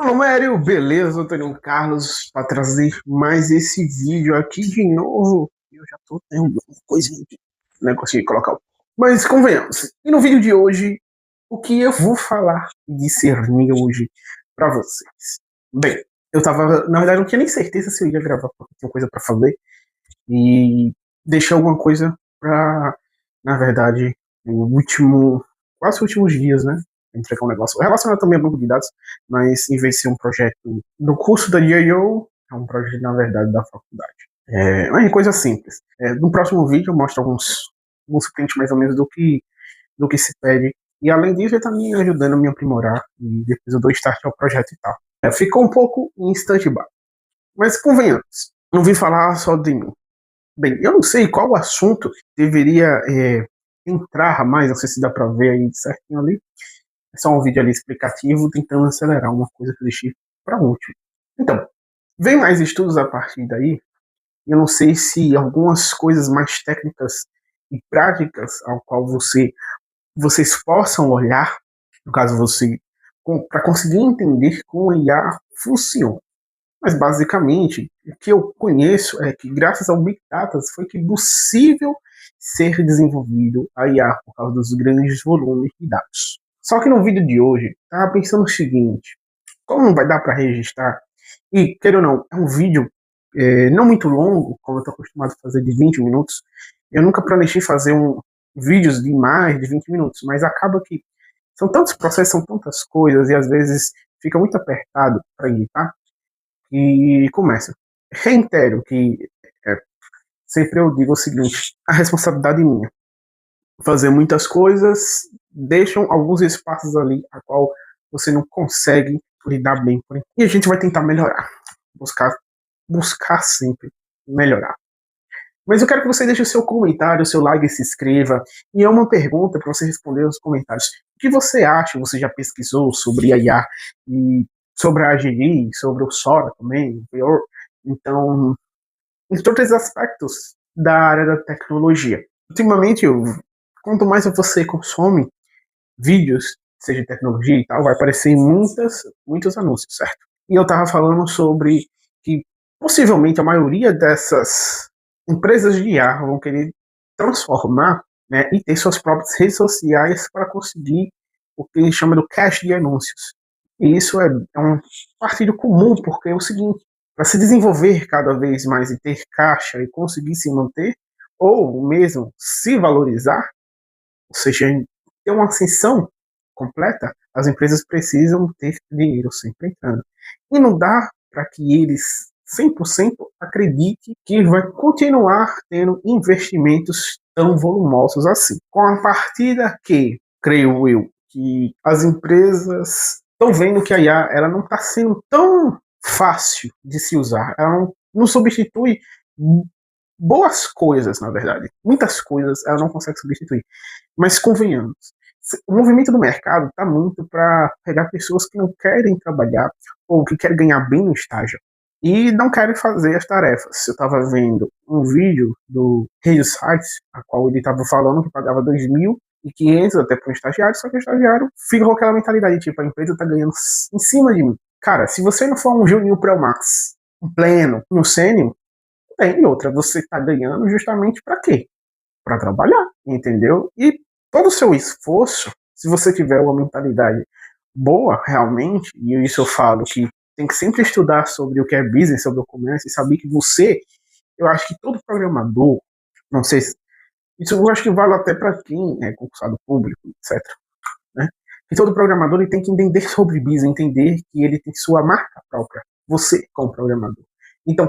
Fala, Mário, beleza? Antônio Carlos para trazer mais esse vídeo aqui de novo. Eu já tô tendo uma coisinha aqui, negocinho de colocar. Mas convenhamos, e no vídeo de hoje, o que eu vou falar e discernir hoje para vocês? Bem, eu tava, na verdade, não tinha nem certeza se eu ia gravar, porque tinha coisa para fazer, e deixei alguma coisa para, na verdade, o último, quase os últimos dias, né? Entregar um negócio relacionado também a banco de dados, mas em vez de ser um projeto do curso da DIO, é um projeto, na verdade, da faculdade. É uma coisa simples. No próximo vídeo eu mostro alguns prints mais ou menos do que se pede. E além disso, ele está me ajudando a me aprimorar. E depois eu dou start ao projeto e tal. Ficou um pouco em stand-by. Mas convenhamos, não vim falar só de mim. Bem, eu não sei qual assunto deveria entrar mais, não sei se dá para ver aí certinho ali. É só um vídeo ali explicativo tentando acelerar uma coisa que eu deixei para último. Então, vem mais estudos a partir daí. Eu não sei se algumas coisas mais técnicas e práticas ao qual vocês possam olhar, no caso você, para conseguir entender como a IA funciona. Mas basicamente, o que eu conheço é que graças ao Big Data foi que possível ser desenvolvido a IA por causa dos grandes volumes de dados. Só que no vídeo de hoje, estava pensando o seguinte, como não vai dar para registrar, e queira ou não, é um vídeo não muito longo, como eu estou acostumado a fazer de 20 minutos, eu nunca planejei fazer vídeos de mais de 20 minutos, mas acaba que são tantos processos, são tantas coisas, e às vezes fica muito apertado para editar, e começa. Reitero que sempre eu digo o seguinte, a responsabilidade é minha. Fazer muitas coisas deixam alguns espaços ali a qual você não consegue lidar bem. E a gente vai tentar melhorar. Buscar sempre melhorar. Mas eu quero que você deixe o seu comentário, o seu like, se inscreva. E é uma pergunta para você responder nos comentários. O que você acha? Você já pesquisou sobre a IA e sobre a AGI, sobre o Sora também? Então, em todos os aspectos da área da tecnologia. Ultimamente, quanto mais você consome vídeos, seja de tecnologia e tal, vai aparecer muitos anúncios, certo? E eu estava falando sobre que possivelmente a maioria dessas empresas de IA vão querer transformar, né, e ter suas próprias redes sociais para conseguir o que eles chamam de cache de anúncios. E isso é um partido comum, porque é o seguinte, para se desenvolver cada vez mais e ter caixa e conseguir se manter, ou mesmo se valorizar, ou seja, ter uma ascensão completa, as empresas precisam ter dinheiro sempre entrando. E não dá para que eles 100% acreditem que vai continuar tendo investimentos tão volumosos assim. Com a partida que, creio eu, que as empresas estão vendo que a IA ela não está sendo tão fácil de se usar. Ela não substitui boas coisas, na verdade. Muitas coisas ela não consegue substituir. Mas convenhamos, o movimento do mercado está muito para pegar pessoas que não querem trabalhar ou que querem ganhar bem no estágio e não querem fazer as tarefas. Eu estava vendo um vídeo do Regis Heights, a qual ele estava falando que pagava 2.500 até para um estagiário, só que o estagiário fica com aquela mentalidade, tipo, a empresa está ganhando em cima de mim. Cara, se você não for um Júnior Pro Max, um pleno, um sênior, tem outra, você está ganhando justamente para quê? Para trabalhar, entendeu? E todo o seu esforço, se você tiver uma mentalidade boa, realmente, e isso eu falo que tem que sempre estudar sobre o que é business, sobre o comércio, e saber que você, eu acho que todo programador, não sei se, isso eu acho que vale até para quem é concursado público, etc. Né? Que todo programador ele tem que entender sobre business, entender que ele tem sua marca própria, você como programador. Então,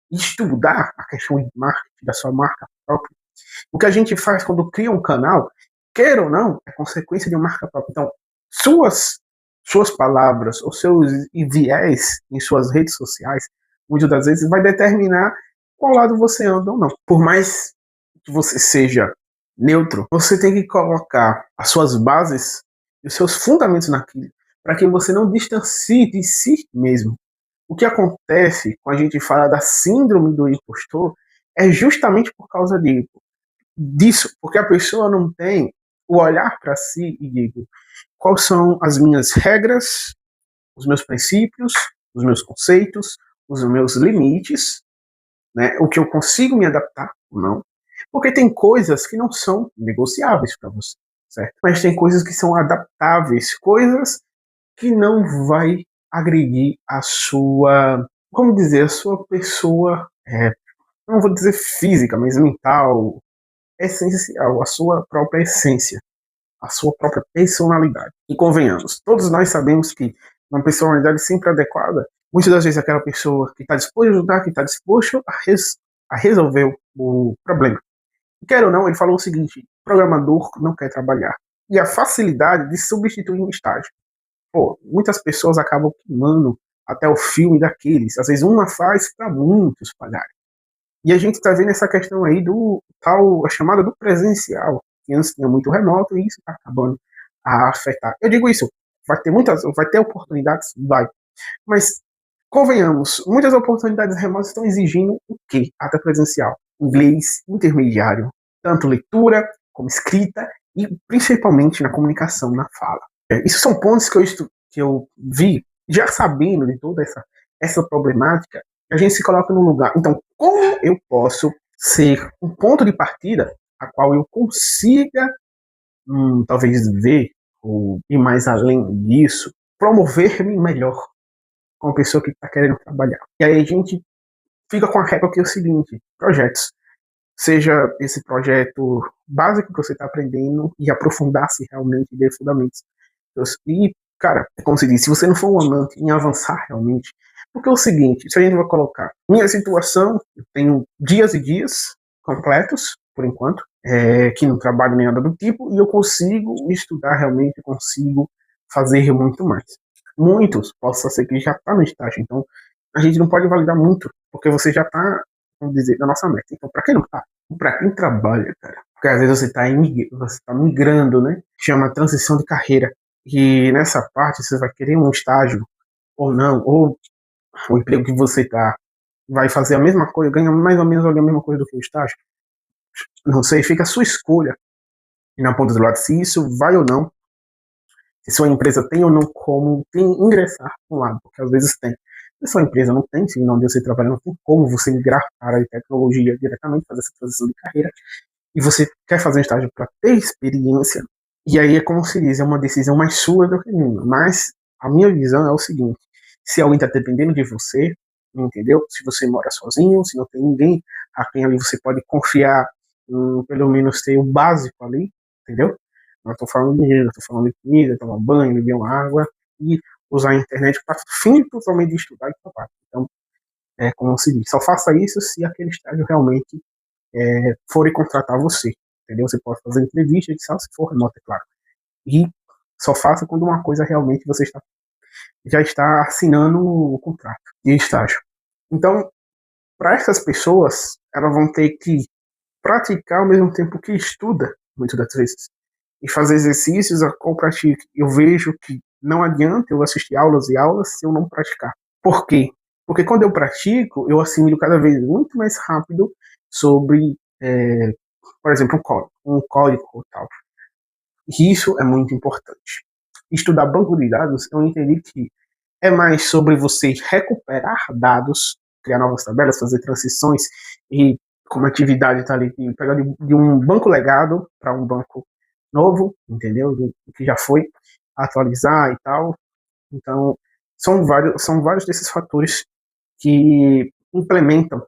estudar a questão de marketing, da sua marca própria, o que a gente faz quando cria um canal, queira ou não, é consequência de uma marca própria. Então, suas palavras, os seus viés em suas redes sociais, muitas das vezes vai determinar qual lado você anda ou não. Por mais que você seja neutro, você tem que colocar as suas bases e os seus fundamentos naquilo, para que você não distancie de si mesmo. O que acontece quando a gente fala da síndrome do impostor é justamente por causa disso, porque a pessoa não tem o olhar para si e digo, quais são as minhas regras, os meus princípios, os meus conceitos, os meus limites, né? O que eu consigo me adaptar ou não. Porque tem coisas que não são negociáveis para você, certo? Mas tem coisas que são adaptáveis, coisas que não vai agredir a sua, como dizer, a sua pessoa, não vou dizer física, mas mental, essencial, a sua própria essência, a sua própria personalidade. E convenhamos, todos nós sabemos que uma personalidade sempre adequada, muitas das vezes aquela pessoa que está disposta a ajudar, que está disposto a resolver o problema. E quer ou não, ele falou o seguinte: programador não quer trabalhar. E a facilidade de substituir um estágio. Pô, muitas pessoas acabam queimando até o filme daqueles. Às vezes uma faz para muitos pagarem. E a gente está vendo essa questão aí do tal, a chamada do presencial, que antes tinha muito remoto e isso está acabando a afetar. Eu digo isso, vai ter oportunidades? Vai. Mas, convenhamos, muitas oportunidades remotas estão exigindo o quê? Até presencial. Inglês intermediário, tanto leitura como escrita e principalmente na comunicação, na fala. Isso são pontos que eu vi, já sabendo de toda essa problemática, a gente se coloca no lugar. Então, como eu posso ser um ponto de partida a qual eu consiga, talvez, ver ou ir mais além disso, promover-me melhor com a pessoa que está querendo trabalhar. E aí a gente fica com a regra que é o seguinte: projetos. Seja esse projeto básico que você está aprendendo e aprofundar-se realmente de fundamentos. E, cara, como se diz, se você não for um amante em avançar realmente, porque é o seguinte, se a gente vai colocar minha situação, eu tenho dias e dias completos, por enquanto, que não trabalho nem nada do tipo, e eu consigo estudar realmente, consigo fazer muito mais. Muitos, posso ser que já está no estágio, então a gente não pode validar muito, porque você já está, vamos dizer, na nossa meta. Então, para quem não está, para quem trabalha, cara, porque às vezes você tá migrando, né? Chama transição de carreira. E nessa parte você vai querer um estágio ou não, ou o emprego que você está vai fazer a mesma coisa, ganha mais ou menos a mesma coisa do que o estágio. Não sei, fica a sua escolha. E na ponta do lado, se isso vai ou não, se sua empresa tem ou não como ingressar para um lado, porque às vezes tem. Se sua empresa não tem, se não onde você trabalha, não tem como você migrar para a área de tecnologia diretamente, fazer essa transição de carreira, e você quer fazer um estágio para ter experiência, e aí é como se diz, é uma decisão mais sua do que minha. Mas a minha visão é o seguinte: se alguém está dependendo de você, entendeu? Se você mora sozinho, se não tem ninguém a quem ali você pode confiar, pelo menos ter o básico ali, entendeu? Não estou falando de dinheiro, estou falando de comida, tomar banho, beber uma água e usar a internet para fim totalmente de estudar e trabalhar. Então, é como se diz, só faça isso se aquele estágio realmente forem contratar você, entendeu? Você pode fazer entrevista, se for remota, é claro. E só faça quando uma coisa realmente você já está assinando o contrato de estágio. Então, para essas pessoas, elas vão ter que praticar ao mesmo tempo que estuda, muitas das vezes, e fazer exercícios a qual pratique. Eu vejo que não adianta eu assistir aulas e aulas se eu não praticar. Por quê? Porque quando eu pratico, eu assimilo cada vez muito mais rápido sobre, por exemplo, um código ou tal. E isso é muito importante. Estudar banco de dados, eu entendi que é mais sobre você recuperar dados, criar novas tabelas, fazer transições e como atividade está ali, pegar de um banco legado para um banco novo, entendeu? Do que já foi, atualizar e tal. Então, são vários desses fatores que implementam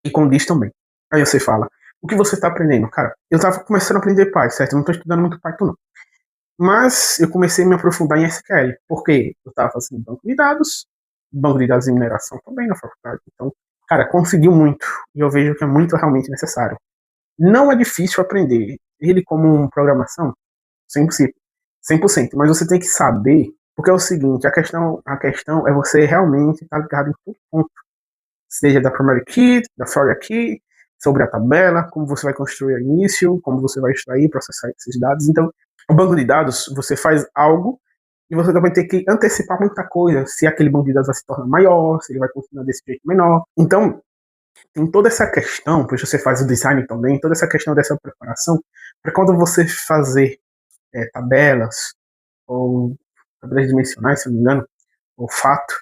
e condiz também. Aí você fala, o que você está aprendendo? Cara, eu estava começando a aprender Python, certo? Eu não estou estudando muito Python, não. Mas eu comecei a me aprofundar em SQL, porque eu estava fazendo banco de dados de mineração também na faculdade. Então, cara, conseguiu muito. E eu vejo que é muito realmente necessário. Não é difícil aprender ele como programação, 100%, 100%, mas você tem que saber, porque é o seguinte, a questão é você realmente estar ligado em todo ponto, seja da primary key, da fora key, sobre a tabela, como você vai construir o início, como você vai extrair, processar esses dados. Então, o banco de dados, você faz algo e você também tem que antecipar muita coisa, se aquele banco de dados vai se tornar maior, se ele vai continuar desse jeito menor. Então, tem toda essa questão, pois você faz o design também, toda essa questão dessa preparação, para quando você fazer tabelas, ou tabelas dimensionais, se não me engano, o fato,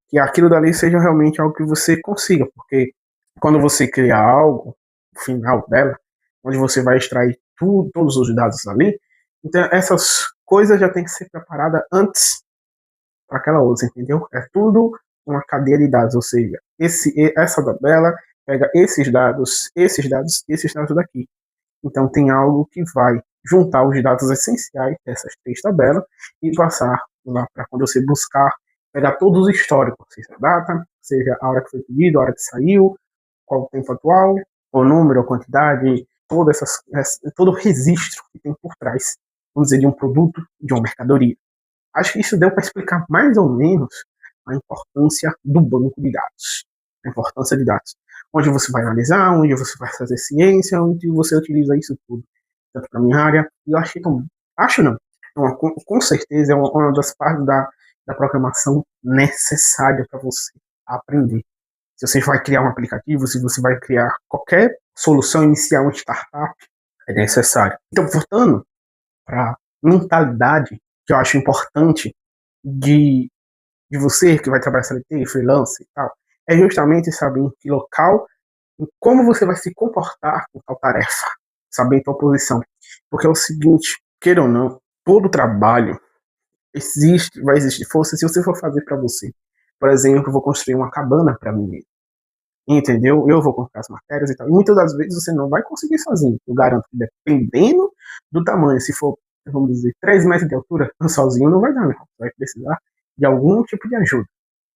que aquilo dali seja realmente algo que você consiga, porque quando você cria algo, o final dela, onde você vai extrair todos os dados ali, então essas coisas já tem que ser preparada antes para aquela outra, entendeu? É tudo uma cadeia de dados, ou seja, essa tabela pega esses dados daqui. Então tem algo que vai juntar os dados essenciais dessas três tabelas e passar lá para quando você buscar, pegar todos os históricos, seja a data, seja a hora que foi pedido, a hora que saiu, qual o tempo atual, o número, a quantidade, todo o registro que tem por trás, vamos dizer, de um produto, de uma mercadoria. Acho que isso deu para explicar mais ou menos a importância do banco de dados. A importância de dados. Onde você vai analisar, onde você vai fazer ciência, onde você utiliza isso tudo. Tanto para a minha área, e eu achei tão. Acho não. Com certeza é uma das partes da programação necessária para você aprender. Se você vai criar um aplicativo, se você vai criar qualquer solução inicial, uma startup, é necessário. Então, voltando para mentalidade que eu acho importante de, de você que vai trabalhar CLT, freelance e tal, é justamente saber em que local, em como você vai se comportar com tal tarefa, saber a tua posição. Porque é o seguinte, queira ou não, todo trabalho vai existir força se você for fazer para você. Por exemplo, eu vou construir uma cabana para mim mesmo. Entendeu? Eu vou comprar as matérias e tal. E muitas das vezes você não vai conseguir sozinho. Eu garanto que dependendo do tamanho, se for, vamos dizer, 3 metros de altura, sozinho não vai dar, não. Você vai precisar de algum tipo de ajuda.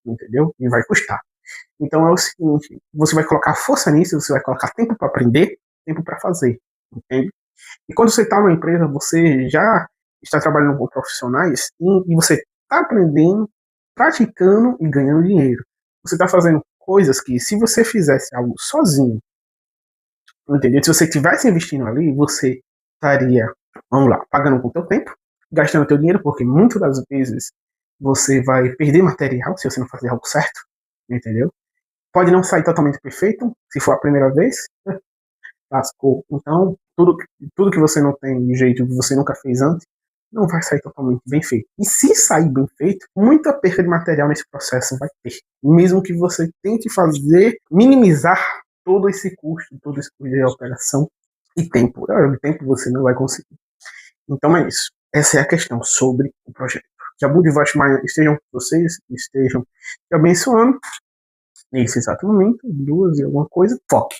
Entendeu? E vai custar. Então é o seguinte, você vai colocar força nisso, você vai colocar tempo para aprender, tempo para fazer. Entende? E quando você está numa empresa, você já está trabalhando com profissionais e você está aprendendo, praticando e ganhando dinheiro. Você está fazendo coisas que, se você fizesse algo sozinho, entendeu? Se você estivesse investindo ali, você estaria, vamos lá, pagando com o teu tempo, gastando o teu dinheiro, porque muitas das vezes você vai perder material se você não fazer algo certo, entendeu? Pode não sair totalmente perfeito, se for a primeira vez, lascou. Então, tudo que você não tem de jeito que você nunca fez antes, não vai sair totalmente bem feito. E se sair bem feito, muita perda de material nesse processo vai ter. Mesmo que você tente fazer, minimizar todo esse custo de operação e tempo. O tempo você não vai conseguir. Então é isso. Essa é a questão sobre o projeto. Que a Bud Vashmaya estejam com vocês, estejam te abençoando nesse exato momento, duas e alguma coisa, foque.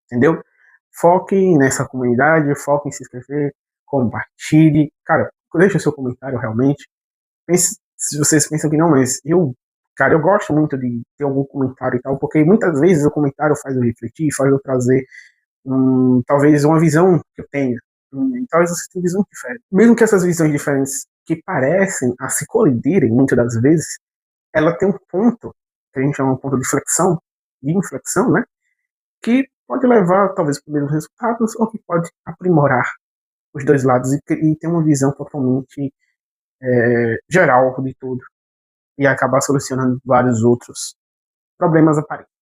Entendeu? Foque nessa comunidade, foque em se inscrever, compartilhe. Cara, deixa o seu comentário realmente. Se vocês pensam que não, mas cara, eu gosto muito de ter algum comentário e tal, porque muitas vezes o comentário faz eu refletir, faz eu trazer talvez uma visão que eu tenha. Talvez você tenha visões diferentes. Mesmo que essas visões diferentes que parecem a se colidirem muitas das vezes, ela tem um ponto, que a gente chama um ponto de inflexão, né? Que pode levar, talvez, para os mesmos resultados, ou que pode aprimorar os dois lados e ter uma visão totalmente geral de tudo e acabar solucionando vários outros problemas aparentes.